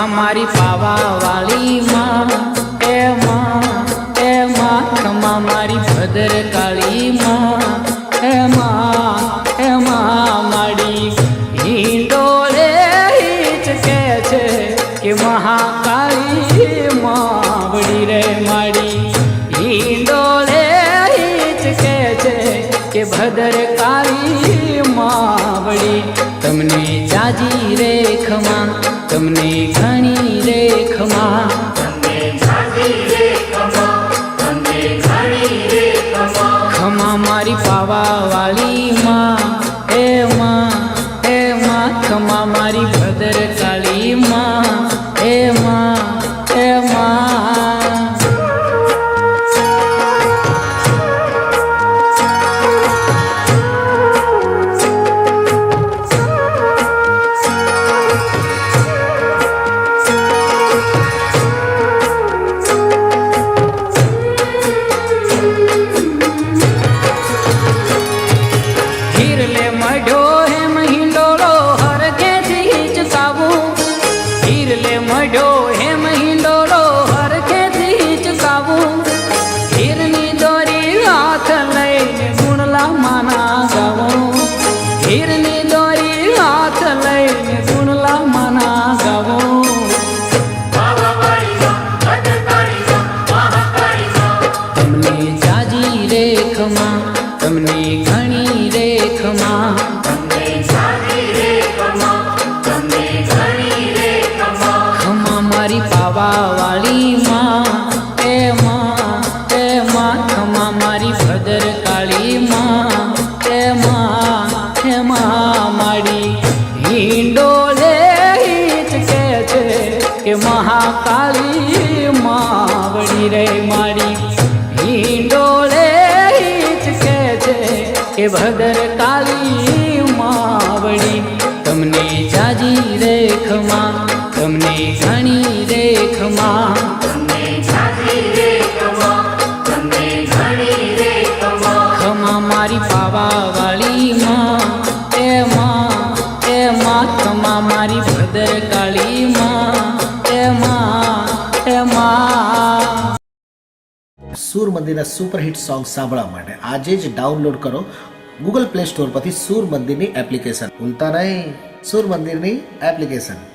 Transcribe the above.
માં મારી પાવા વાળી માં એ માં ખમા મારી ભદર કાળી માં એ માં માડી હિંડોળે હિચકે છે કે મહાકાળી માવડી રે માડી હિંડોળે હિચકે છે કે ભદર કાળી માવડી તમને જાજી રે ખમા તમને ઘણી રે ખમા ખમા મારી પાવા વાળી માં એ માં ખમા મારી ભદર કાળી માં એ માં તમને ઘણી રે ખમા ખમા મારી પાવા વાળી માં એ માં ખમા મારી ભદર કાળી માં એ માં માડી હિંડોળે હિચકે છે કે મહાકાળી માવડી રે માડી હિંડોળે કે ભદર કાળી માવડી તમને જાજી રે ખમા તમને ઘણી રે ખમા ખમા મારી પાવા વાળી માં એ માં ખમા મારી ભદર કાળી માં એ માં સૂર મંદિરના સુપરહિટ સોંગ સાંભળવા માટે આજે જ ડાઉનલોડ કરો ગૂગલ પ્લે સ્ટોર પરથી સૂર મંદિરની એપ્લિકેશન. ભૂલતા નહીં સૂર મંદિરની એપ્લિકેશન.